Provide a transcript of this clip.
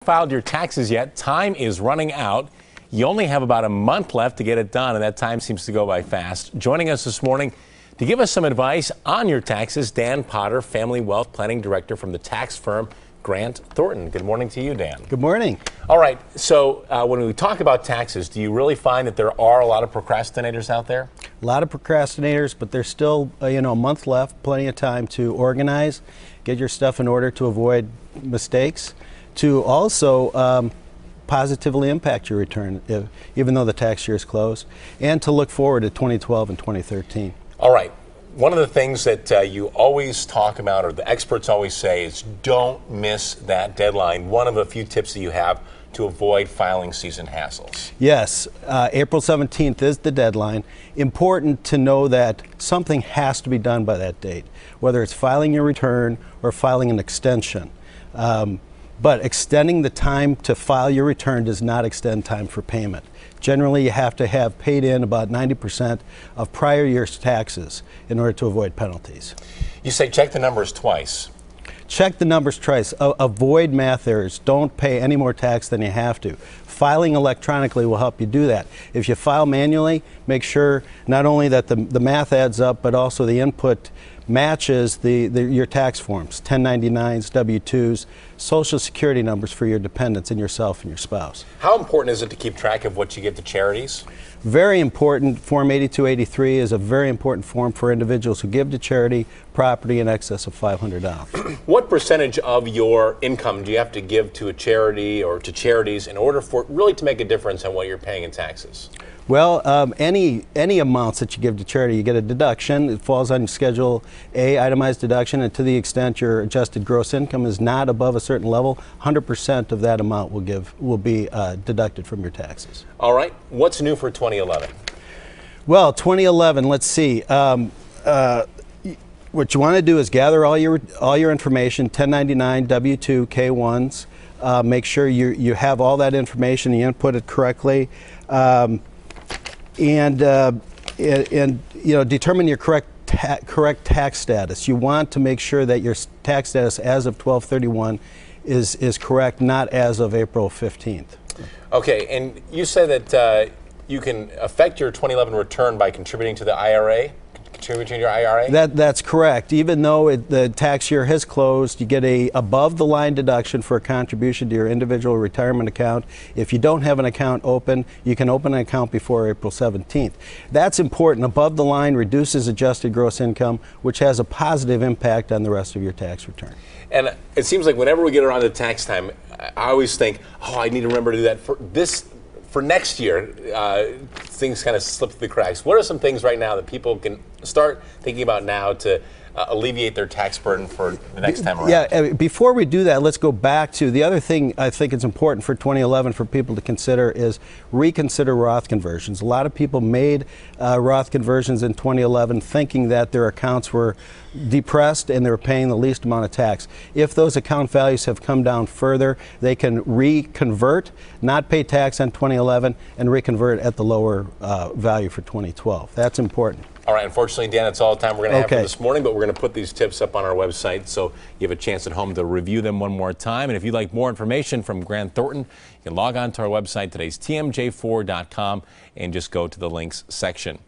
Filed your taxes yet? Time is running out. You only have about a month left to get it done, and that time seems to go by fast. Joining us this morning to give us some advice on your taxes, Dan Potter, Family Wealth Planning Director from the tax firm Grant Thornton. Good morning to you, Dan. Good morning. All right, so when we talk about taxes, do you really find that there are a lot of procrastinators out there? A lot of procrastinators, but there's still a month left, plenty of time to organize, get your stuff in order to avoid mistakes, to also positively impact your return, even though the tax year is closed, and to look forward to 2012 and 2013. All right. One of the things that you always talk about, or the experts always say, is don't miss that deadline. One of a few tips that you have to avoid filing season hassles. Yes, April 17th is the deadline. Important to know that something has to be done by that date, whether it's filing your return or filing an extension. But extending the time to file your return does not extend time for payment. Generally, you have to have paid in about 90% of prior year's taxes in order to avoid penalties. You say check the numbers twice. Check the numbers twice. Avoid math errors. Don't pay any more tax than you have to. Filing electronically will help you do that. If you file manually, make sure not only that the math adds up, but also the input matches your tax forms, 1099s, W-2s, Social Security numbers for your dependents and yourself and your spouse. How important is it to keep track of what you give to charities? Very important. Form 8283 is a very important form for individuals who give to charity property in excess of $500. What percentage of your income do you have to give to a charity or to charities in order for it really to make a difference on what you're paying in taxes? Well, any amounts that you give to charity, you get a deduction. It falls on Schedule A, itemized deduction, and to the extent your adjusted gross income is not above a certain level, 100% of that amount will be deducted from your taxes. All right. What's new for 2011? Well, 2011. Let's see. What you want to do is gather all your information, 1099, W-2, K-1s. Make sure you have all that information. You input it correctly. And determine your correct tax status. You want to make sure that your tax status as of 12/31 is correct, not as of April 15th. Okay, and you say that you can affect your 2011 return by contributing to the IRA? Contributing to your IRA? That's correct. Even though the tax year has closed, you get a above-the-line deduction for a contribution to your individual retirement account. If you don't have an account open, you can open an account before April 17th. That's important. Above the line reduces adjusted gross income, which has a positive impact on the rest of your tax return. And it seems like whenever we get around to tax time, I always think, oh, I need to remember to do that for next year. Things kind of slip through the cracks. What are some things right now that people can start thinking about now to alleviate their tax burden for the next time around? Yeah, before we do that, let's go back to the other thing I think it's important for 2011 for people to consider is reconsider Roth conversions. A lot of people made Roth conversions in 2011 thinking that their accounts were depressed and they were paying the least amount of tax. If those account values have come down further, they can reconvert, not pay tax on 2011, and reconvert at the lower value for 2012. That's important. All right, unfortunately, Dan, that's all the time we're going to have for this morning, but we're going to put these tips up on our website so you have a chance at home to review them one more time. And if you'd like more information from Grant Thornton, you can log on to our website, today's TMJ4.com, and just go to the links section.